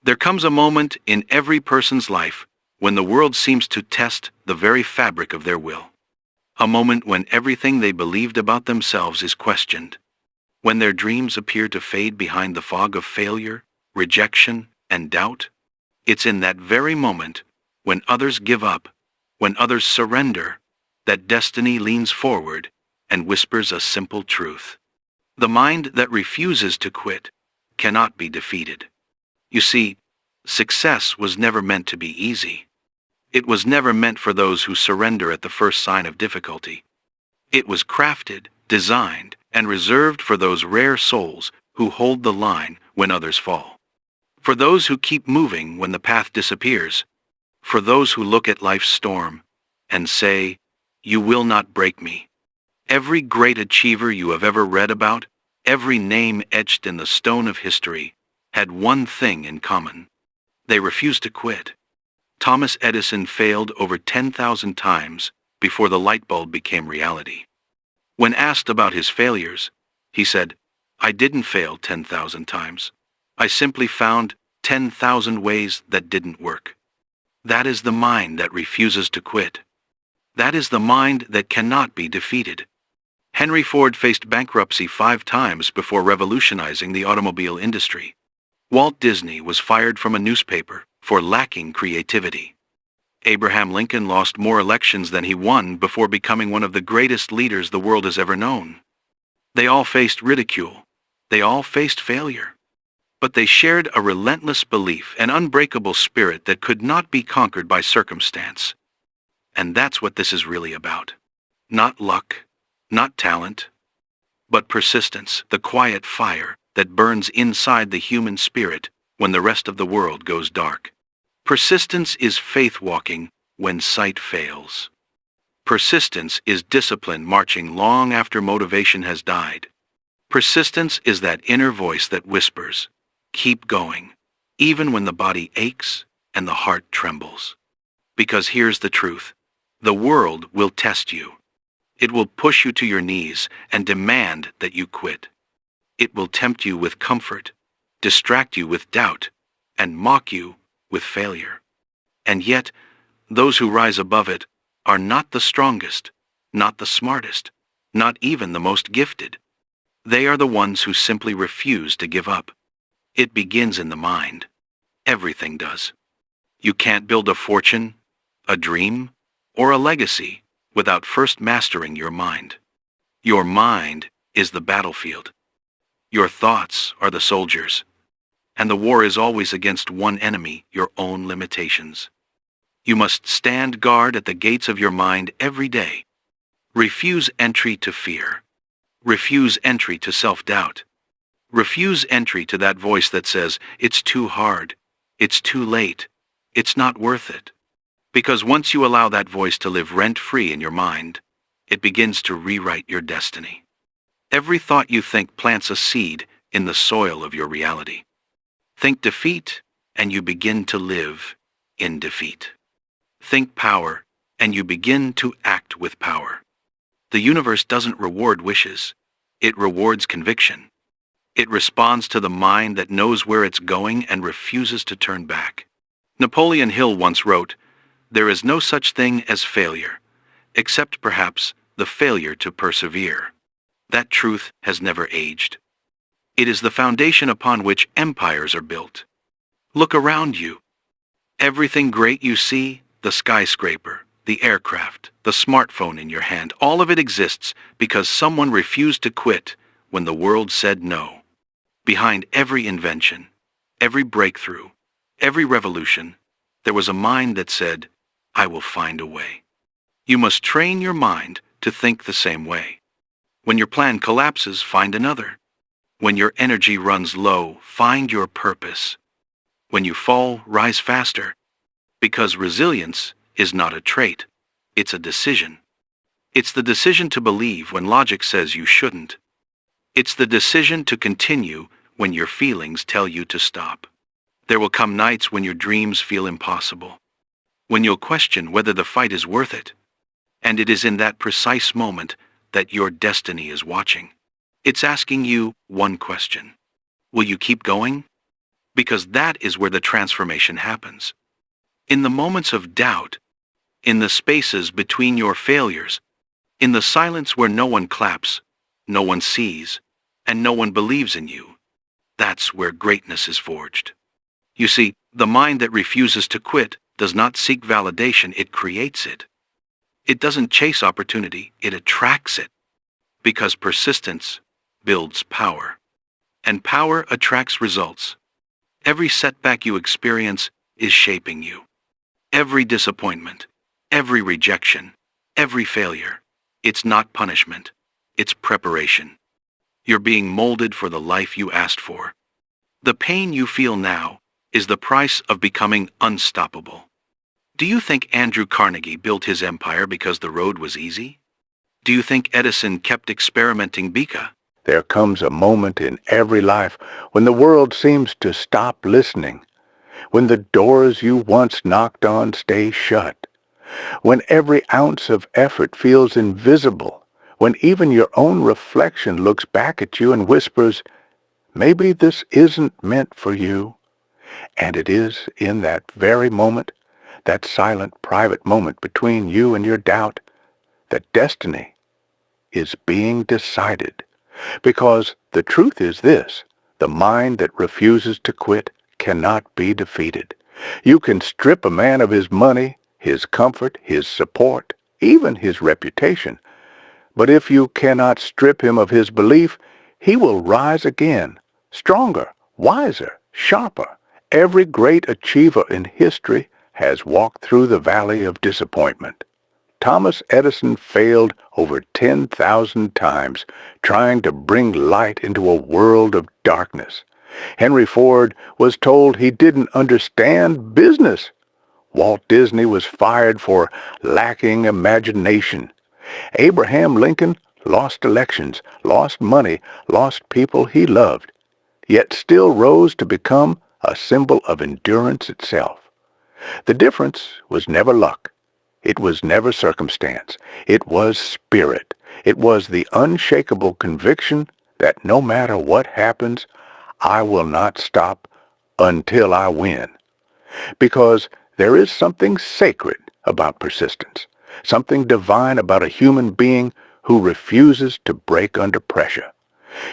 There comes a moment in every person's life when the world seems to test the very fabric of their will. A moment when everything they believed about themselves is questioned. When their dreams appear to fade behind the fog of failure, rejection, and doubt. It's in that very moment, when others give up, when others surrender, that destiny leans forward and whispers a simple truth. The mind that refuses to quit cannot be defeated. You see, success was never meant to be easy. It was never meant for those who surrender at the first sign of difficulty. It was crafted, designed, and reserved for those rare souls who hold the line when others fall. For those who keep moving when the path disappears. For those who look at life's storm and say, "You will not break me." Every great achiever you have ever read about, every name etched in the stone of history, had one thing in common. They refused to quit. Thomas Edison failed over 10,000 times before the light bulb became reality. When asked about his failures, he said, "I didn't fail 10,000 times. I simply found 10,000 ways that didn't work." That is the mind that refuses to quit. That is the mind that cannot be defeated. Henry Ford faced bankruptcy 5 times before revolutionizing the automobile industry. Walt Disney was fired from a newspaper for lacking creativity. Abraham Lincoln lost more elections than he won before becoming one of the greatest leaders the world has ever known. They all faced ridicule. They all faced failure. But they shared a relentless belief, an unbreakable spirit that could not be conquered by circumstance. And that's what this is really about. Not luck, not talent, but persistence, the quiet fire that burns inside the human spirit when the rest of the world goes dark. Persistence is faith walking when sight fails. Persistence is discipline marching long after motivation has died. Persistence is that inner voice that whispers, "Keep going," even when the body aches and the heart trembles. Because here's the truth. The world will test you. It will push you to your knees and demand that you quit. It will tempt you with comfort, distract you with doubt, and mock you with failure. And yet, those who rise above it are not the strongest, not the smartest, not even the most gifted. They are the ones who simply refuse to give up. It begins in the mind. Everything does. You can't build a fortune, a dream, or a legacy without first mastering your mind. Your mind is the battlefield. Your thoughts are the soldiers. And the war is always against one enemy, your own limitations. You must stand guard at the gates of your mind every day. Refuse entry to fear. Refuse entry to self-doubt. Refuse entry to that voice that says, "It's too hard, it's too late, it's not worth it." Because once you allow that voice to live rent-free in your mind, it begins to rewrite your destiny. Every thought you think plants a seed in the soil of your reality. Think defeat, and you begin to live in defeat. Think power, and you begin to act with power. The universe doesn't reward wishes. It rewards conviction. It responds to the mind that knows where it's going and refuses to turn back. Napoleon Hill once wrote, "There is no such thing as failure, except perhaps the failure to persevere." That truth has never aged. It is the foundation upon which empires are built. Look around you. Everything great you see, the skyscraper, the aircraft, the smartphone in your hand, all of it exists because someone refused to quit when the world said no. Behind every invention, every breakthrough, every revolution, there was a mind that said, "I will find a way." You must train your mind to think the same way. When your plan collapses, find another. When your energy runs low, find your purpose. When you fall, rise faster. Because resilience is not a trait, it's a decision. It's the decision to believe when logic says you shouldn't. It's the decision to continue when your feelings tell you to stop. There will come nights when your dreams feel impossible, when you'll question whether the fight is worth it. And it is in that precise moment that your destiny is watching. It's asking you one question. Will you keep going? because that is where the transformation happens. In the moments of doubt, in the spaces between your failures, in the silence where no one claps, no one sees, and no one believes in you, that's where greatness is forged. You see, the mind that refuses to quit does not seek validation, it creates it. It doesn't chase opportunity, it attracts it. Because persistence builds power, and power attracts results. Every setback you experience is shaping you. Every disappointment, every rejection, every failure, it's not punishment, it's preparation. You're being molded for the life you asked for. The pain you feel now is the price of becoming unstoppable. Do you think Andrew Carnegie built his empire because the road was easy? Do you think Edison kept experimenting because There comes a moment in every life when the world seems to stop listening, when the doors you once knocked on stay shut, when every ounce of effort feels invisible, when even your own reflection looks back at you and whispers, maybe this isn't meant for you? And it is in that very moment, that silent, private moment between you and your doubt, that destiny is being decided. Because the truth is this: the mind that refuses to quit cannot be defeated. You can strip a man of his money, his comfort, his support, even his reputation. But if you cannot strip him of his belief, he will rise again, stronger, wiser, sharper. Every great achiever in history has walked through the valley of disappointment. Thomas Edison failed over 10,000 times trying to bring light into a world of darkness. Henry Ford was told he didn't understand business. Walt Disney was fired for lacking imagination. Abraham Lincoln lost elections, lost money, lost people he loved, yet still rose to become a symbol of endurance itself. The difference was never luck. It was never circumstance. It was spirit. It was the unshakable conviction that no matter what happens, I will not stop until I win. Because there is something sacred about persistence, something divine about a human being who refuses to break under pressure.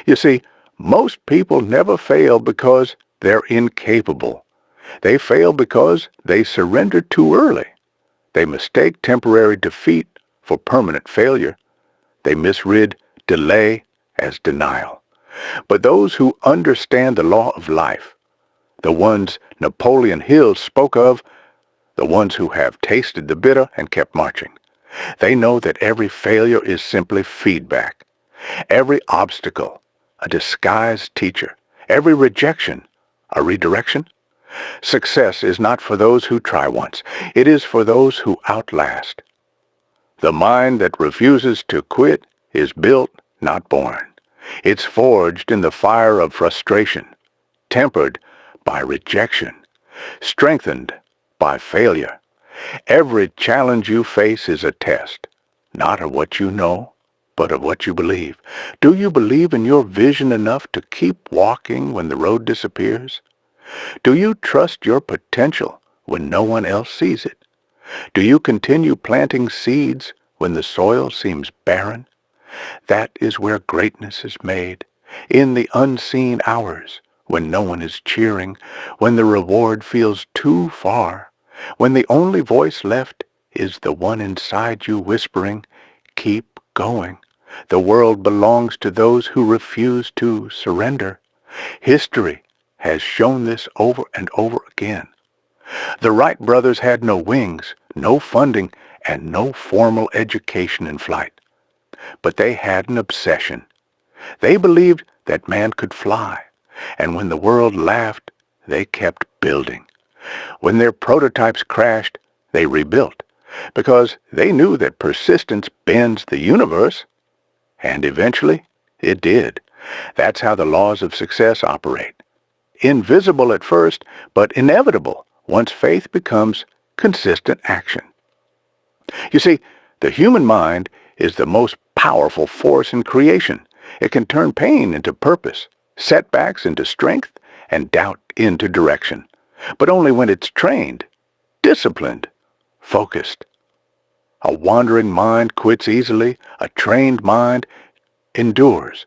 You see, most people never fail because they're incapable. They fail because they surrender too early. They mistake temporary defeat for permanent failure. They misread delay as denial. But those who understand the law of life, the ones Napoleon Hill spoke of, the ones who have tasted the bitter and kept marching, they know that every failure is simply feedback. Every obstacle, a disguised teacher. Every rejection, a redirection. Success is not for those who try once. It is for those who outlast. The mind that refuses to quit is built, not born. It's forged in the fire of frustration, tempered by rejection, strengthened by failure. Every challenge you face is a test, not of what you know, but of what you believe. Do you believe in your vision enough to keep walking when the road disappears? Do you trust your potential when no one else sees it? Do you continue planting seeds when the soil seems barren? That is where greatness is made, in the unseen hours, when no one is cheering, when the reward feels too far, when the only voice left is the one inside you whispering, "Keep going. The world belongs to those who refuse to surrender." History has shown this over and over again. The Wright brothers had no wings, no funding, and no formal education in flight. But they had an obsession. They believed that man could fly, and when the world laughed, they kept building. When their prototypes crashed, they rebuilt, because they knew that persistence bends the universe, and eventually it did. That's how the laws of success operate. Invisible at first, but inevitable once faith becomes consistent action. You see, the human mind is the most powerful force in creation. It can turn pain into purpose, setbacks into strength, and doubt into direction, but only when it's trained, disciplined, focused. A wandering mind quits easily. A trained mind endures.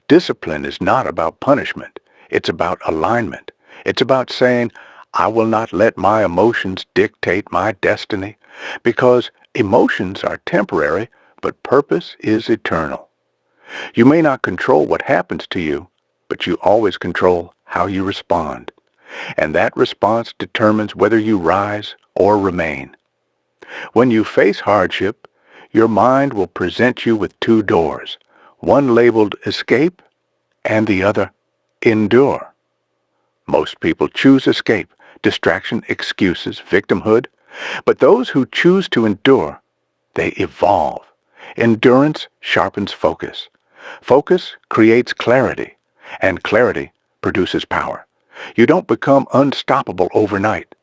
Discipline is not about punishment. It's about alignment. It's about saying, I will not let my emotions dictate my destiny, because emotions are temporary, but purpose is eternal. You may not control what happens to you, but you always control how you respond. And that response determines whether you rise or remain. When you face hardship, your mind will present you with two doors, one labeled escape and the other endure. Most people choose escape, distraction, excuses, victimhood, but those who choose to endure, they evolve. Endurance sharpens focus. Focus creates clarity, and clarity produces power. You don't become unstoppable overnight.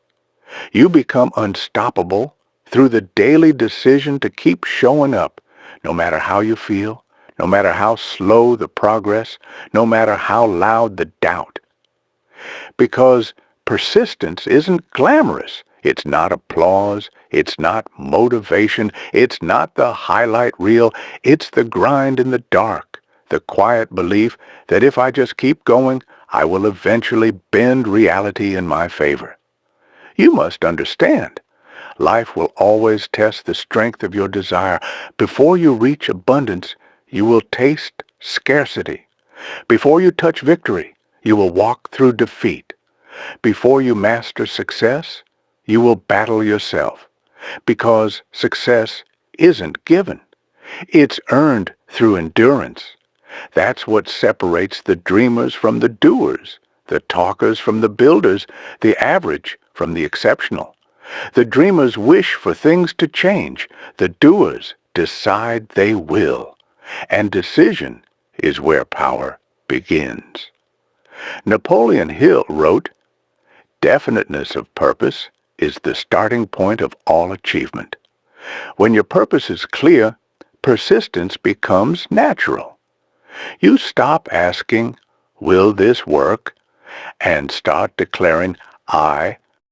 You become unstoppable through the daily decision to keep showing up, no matter how you feel, no matter how slow the progress, no matter how loud the doubt. Because persistence isn't glamorous. It's not applause. It's not motivation. It's not the highlight reel. It's the grind in the dark, the quiet belief that if I just keep going, I will eventually bend reality in my favor. You must understand, life will always test the strength of your desire. Before you reach abundance, you will taste scarcity. Before you touch victory, you will walk through defeat. Before you master success, you will battle yourself. Because success isn't given. It's earned through endurance. That's what separates the dreamers from the doers, the talkers from the builders, the average from the exceptional. The dreamers wish for things to change. The doers decide they will. And decision is where power begins. Napoleon Hill wrote, "Definiteness of purpose is the starting point of all achievement." When your purpose is clear, persistence becomes natural. You stop asking, will this work? And start declaring, I